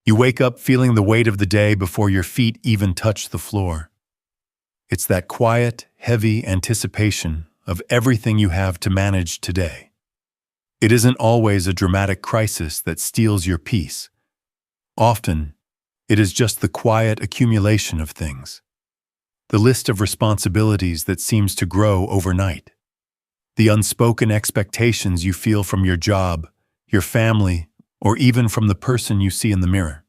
You wake up feeling the weight of the day before your feet even touch the floor. It's that quiet, heavy anticipation of everything you have to manage today. It isn't always a dramatic crisis that steals your peace. Often, it is just the quiet accumulation of things. The list of responsibilities that seems to grow overnight. The unspoken expectations you feel from your job, your family, or even from the person you see in the mirror.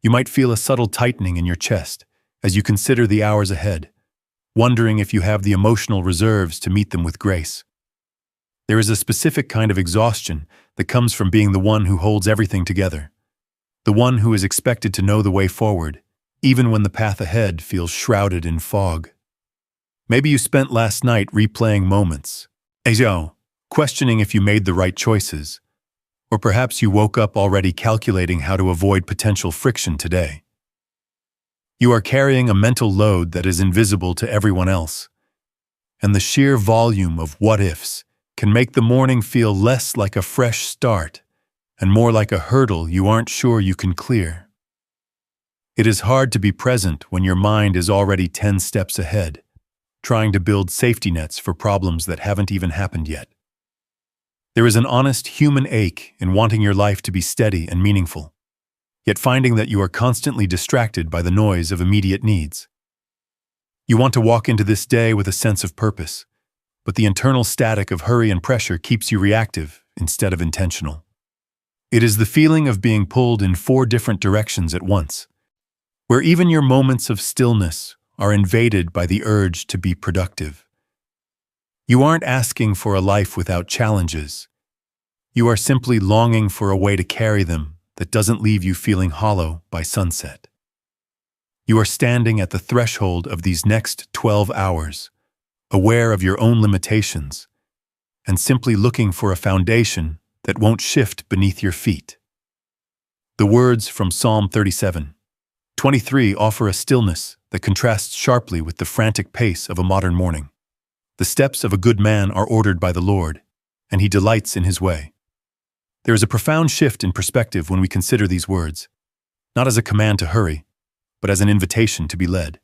You might feel a subtle tightening in your chest as you consider the hours ahead, wondering if you have the emotional reserves to meet them with grace. There is a specific kind of exhaustion that comes from being the one who holds everything together, the one who is expected to know the way forward, even when the path ahead feels shrouded in fog. Maybe you spent last night replaying moments, questioning if you made the right choices, or perhaps you woke up already calculating how to avoid potential friction today. You are carrying a mental load that is invisible to everyone else, and the sheer volume of what-ifs can make the morning feel less like a fresh start and more like a hurdle you aren't sure you can clear. It is hard to be present when your mind is already 10 steps ahead, trying to build safety nets for problems that haven't even happened yet. There is an honest human ache in wanting your life to be steady and meaningful, yet finding that you are constantly distracted by the noise of immediate needs. You want to walk into this day with a sense of purpose, but the internal static of hurry and pressure keeps you reactive instead of intentional. It is the feeling of being pulled in 4 different directions at once, where even your moments of stillness are invaded by the urge to be productive. You aren't asking for a life without challenges. You are simply longing for a way to carry them that doesn't leave you feeling hollow by sunset. You are standing at the threshold of these next 12 hours, aware of your own limitations, and simply looking for a foundation that won't shift beneath your feet. The words from Psalm 37:23 offer a stillness that contrasts sharply with the frantic pace of a modern morning. The steps of a good man are ordered by the Lord, and he delights in his way. There is a profound shift in perspective when we consider these words, not as a command to hurry, but as an invitation to be led.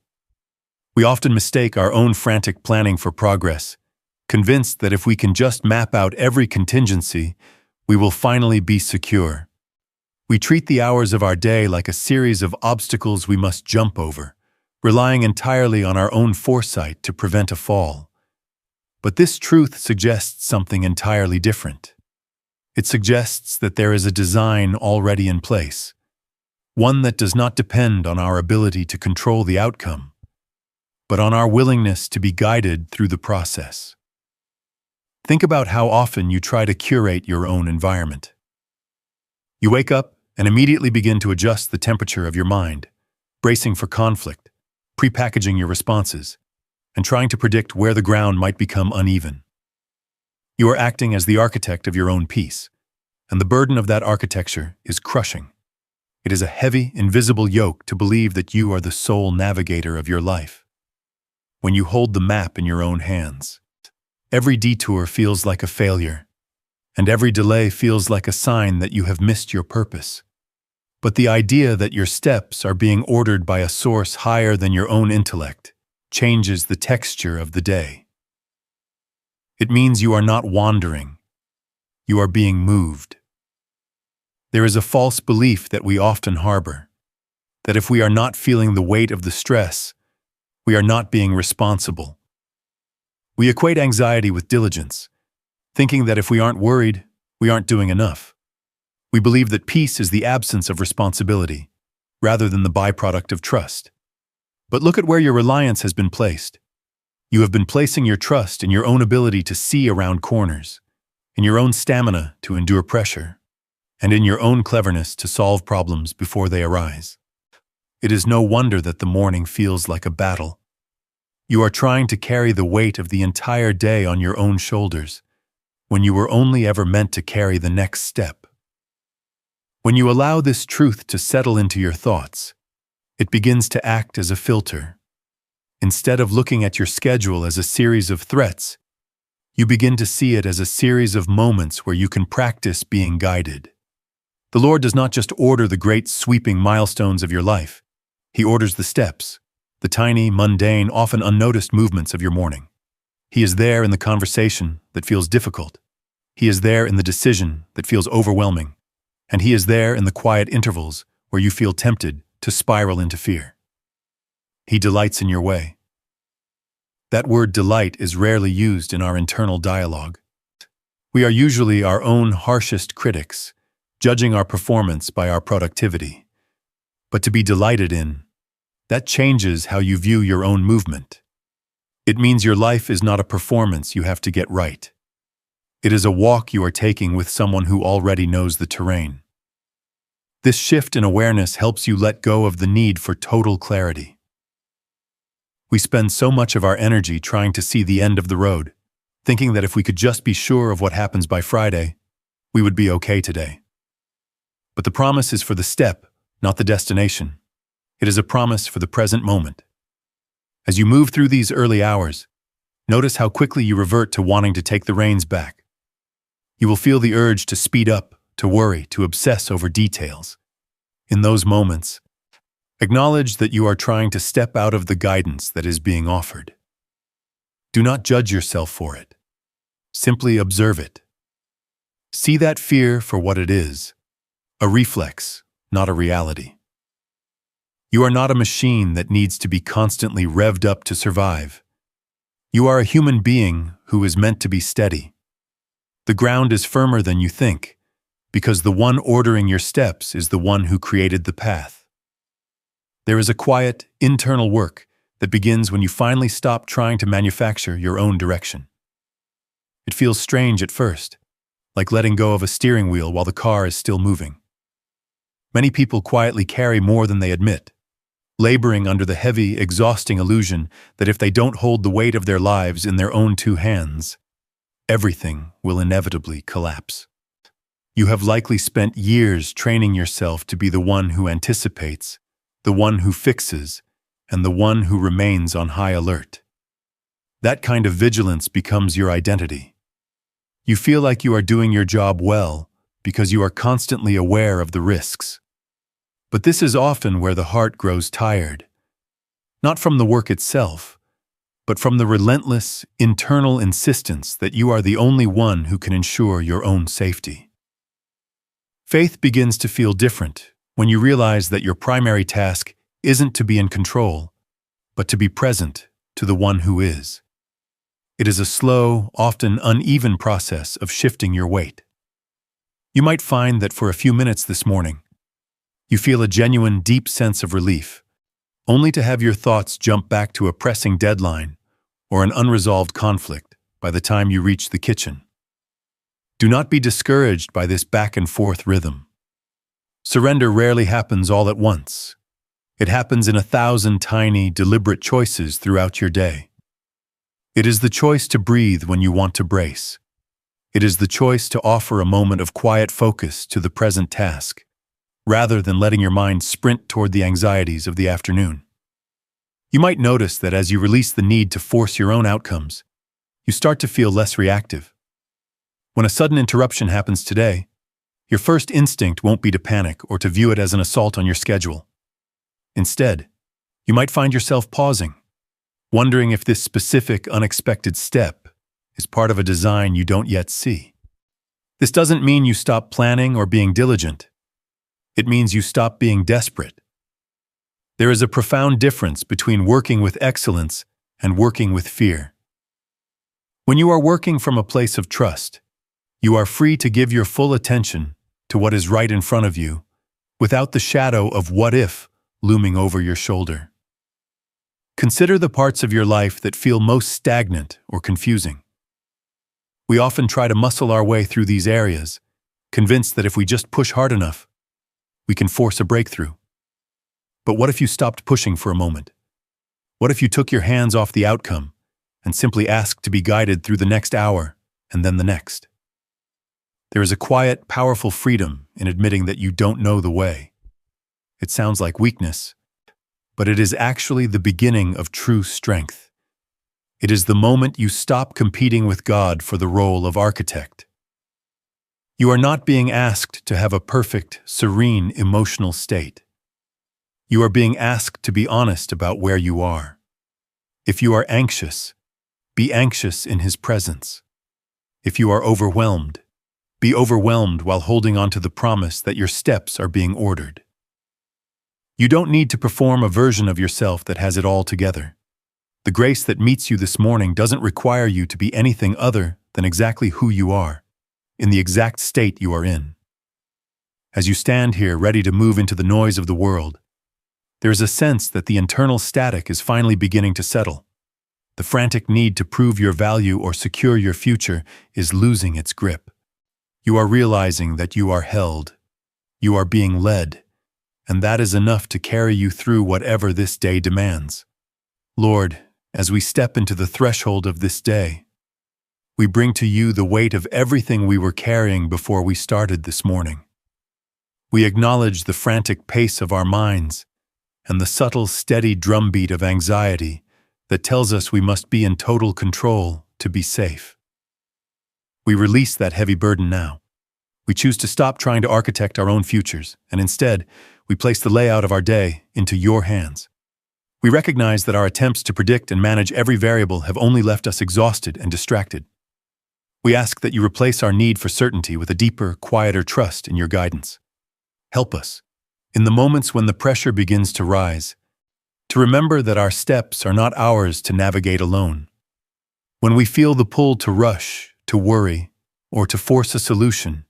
We often mistake our own frantic planning for progress, convinced that if we can just map out every contingency, we will finally be secure. We treat the hours of our day like a series of obstacles we must jump over, relying entirely on our own foresight to prevent a fall. But this truth suggests something entirely different. It suggests that there is a design already in place, one that does not depend on our ability to control the outcome, but on our willingness to be guided through the process. Think about how often you try to curate your own environment. You wake up and immediately begin to adjust the temperature of your mind, bracing for conflict, prepackaging your responses, and trying to predict where the ground might become uneven. You are acting as the architect of your own peace, and the burden of that architecture is crushing. It is a heavy, invisible yoke to believe that you are the sole navigator of your life. When you hold the map in your own hands, every detour feels like a failure, and every delay feels like a sign that you have missed your purpose. But the idea that your steps are being ordered by a source higher than your own intellect changes the texture of the day. It means you are not wandering. You are being moved. There is a false belief that we often harbor, that if we are not feeling the weight of the stress, we are not being responsible. We equate anxiety with diligence, thinking that if we aren't worried, we aren't doing enough. We believe that peace is the absence of responsibility, rather than the byproduct of trust. But look at where your reliance has been placed. You have been placing your trust in your own ability to see around corners, in your own stamina to endure pressure, and in your own cleverness to solve problems before they arise. It is no wonder that the morning feels like a battle. You are trying to carry the weight of the entire day on your own shoulders, when you were only ever meant to carry the next step. When you allow this truth to settle into your thoughts, it begins to act as a filter. Instead of looking at your schedule as a series of threats, you begin to see it as a series of moments where you can practice being guided. The Lord does not just order the great sweeping milestones of your life. He orders the steps, the tiny, mundane, often unnoticed movements of your morning. He is there in the conversation that feels difficult. He is there in the decision that feels overwhelming. And He is there in the quiet intervals where you feel tempted to spiral into fear. He delights in your way. That word delight is rarely used in our internal dialogue. We are usually our own harshest critics, judging our performance by our productivity. But to be delighted in, that changes how you view your own movement. It means your life is not a performance you have to get right. It is a walk you are taking with someone who already knows the terrain. This shift in awareness helps you let go of the need for total clarity. We spend so much of our energy trying to see the end of the road, thinking that if we could just be sure of what happens by Friday, we would be okay today. But the promise is for the step, not the destination. It is a promise for the present moment. As you move through these early hours, notice how quickly you revert to wanting to take the reins back. You will feel the urge to speed up, to worry, to obsess over details. In those moments, acknowledge that you are trying to step out of the guidance that is being offered. Do not judge yourself for it. Simply observe it. See that fear for what it is, a reflex, not a reality. You are not a machine that needs to be constantly revved up to survive. You are a human being who is meant to be steady. The ground is firmer than you think, because the one ordering your steps is the one who created the path. There is a quiet, internal work that begins when you finally stop trying to manufacture your own direction. It feels strange at first, like letting go of a steering wheel while the car is still moving. Many people quietly carry more than they admit, laboring under the heavy, exhausting illusion that if they don't hold the weight of their lives in their own two hands, everything will inevitably collapse. You have likely spent years training yourself to be the one who anticipates, the one who fixes, and the one who remains on high alert. That kind of vigilance becomes your identity. You feel like you are doing your job well because you are constantly aware of the risks. But this is often where the heart grows tired, not from the work itself, but from the relentless, internal insistence that you are the only one who can ensure your own safety. Faith begins to feel different when you realize that your primary task isn't to be in control, but to be present to the one who is. It is a slow, often uneven process of shifting your weight. You might find that for a few minutes this morning, you feel a genuine, deep sense of relief, only to have your thoughts jump back to a pressing deadline or an unresolved conflict by the time you reach the kitchen. Do not be discouraged by this back-and-forth rhythm. Surrender rarely happens all at once. It happens in 1,000 tiny, deliberate choices throughout your day. It is the choice to breathe when you want to brace. It is the choice to offer a moment of quiet focus to the present task, rather than letting your mind sprint toward the anxieties of the afternoon. You might notice that as you release the need to force your own outcomes, you start to feel less reactive. When a sudden interruption happens today, your first instinct won't be to panic or to view it as an assault on your schedule. Instead, you might find yourself pausing, wondering if this specific, unexpected step is part of a design you don't yet see. This doesn't mean you stop planning or being diligent. It means you stop being desperate. There is a profound difference between working with excellence and working with fear. When you are working from a place of trust, you are free to give your full attention to what is right in front of you, without the shadow of what if looming over your shoulder. Consider the parts of your life that feel most stagnant or confusing. We often try to muscle our way through these areas, convinced that if we just push hard enough, we can force a breakthrough. But what if you stopped pushing for a moment? What if you took your hands off the outcome and simply asked to be guided through the next hour and then the next? There is a quiet, powerful freedom in admitting that you don't know the way. It sounds like weakness, but it is actually the beginning of true strength. It is the moment you stop competing with God for the role of architect. You are not being asked to have a perfect, serene emotional state. You are being asked to be honest about where you are. If you are anxious, be anxious in His presence. If you are overwhelmed, be overwhelmed while holding on to the promise that your steps are being ordered. You don't need to perform a version of yourself that has it all together. The grace that meets you this morning doesn't require you to be anything other than exactly who you are, in the exact state you are in. As you stand here ready to move into the noise of the world, there is a sense that the internal static is finally beginning to settle. The frantic need to prove your value or secure your future is losing its grip. You are realizing that you are held, you are being led, and that is enough to carry you through whatever this day demands. Lord, as we step into the threshold of this day, we bring to you the weight of everything we were carrying before we started this morning. We acknowledge the frantic pace of our minds and the subtle, steady drumbeat of anxiety that tells us we must be in total control to be safe. We release that heavy burden now. We choose to stop trying to architect our own futures, and instead, we place the layout of our day into your hands. We recognize that our attempts to predict and manage every variable have only left us exhausted and distracted. We ask that you replace our need for certainty with a deeper, quieter trust in your guidance. Help us, in the moments when the pressure begins to rise, to remember that our steps are not ours to navigate alone. When we feel the pull to rush, to worry, or to force a solution,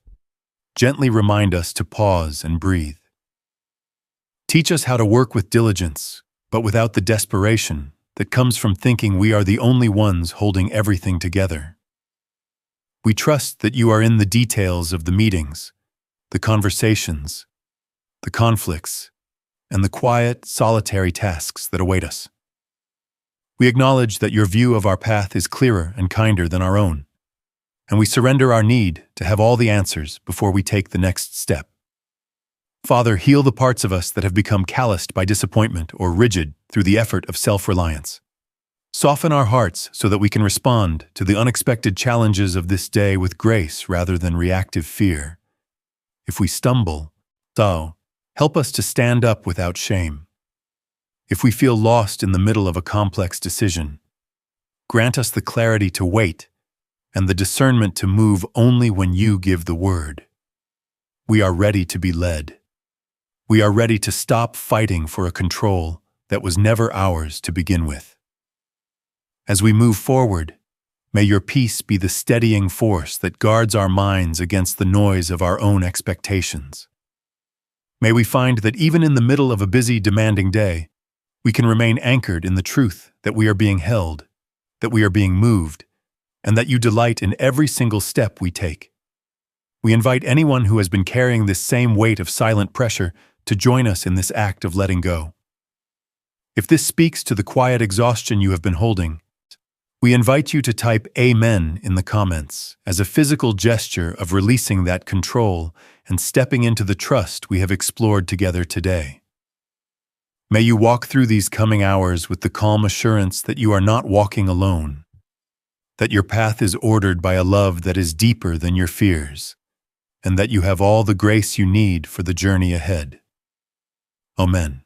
gently remind us to pause and breathe. Teach us how to work with diligence, but without the desperation that comes from thinking we are the only ones holding everything together. We trust that you are in the details of the meetings, the conversations, the conflicts, and the quiet, solitary tasks that await us. We acknowledge that your view of our path is clearer and kinder than our own, and we surrender our need to have all the answers before we take the next step. Father, heal the parts of us that have become calloused by disappointment or rigid through the effort of self-reliance. Soften our hearts so that we can respond to the unexpected challenges of this day with grace rather than reactive fear. If we stumble, help us to stand up without shame. If we feel lost in the middle of a complex decision, grant us the clarity to wait and the discernment to move only when you give the word. We are ready to be led. We are ready to stop fighting for a control that was never ours to begin with. As we move forward, may your peace be the steadying force that guards our minds against the noise of our own expectations. May we find that even in the middle of a busy, demanding day, we can remain anchored in the truth that we are being held, that we are being moved, and that you delight in every single step we take. We invite anyone who has been carrying this same weight of silent pressure to join us in this act of letting go. If this speaks to the quiet exhaustion you have been holding, we invite you to type Amen in the comments as a physical gesture of releasing that control and stepping into the trust we have explored together today. May you walk through these coming hours with the calm assurance that you are not walking alone, that your path is ordered by a love that is deeper than your fears, and that you have all the grace you need for the journey ahead. Amen.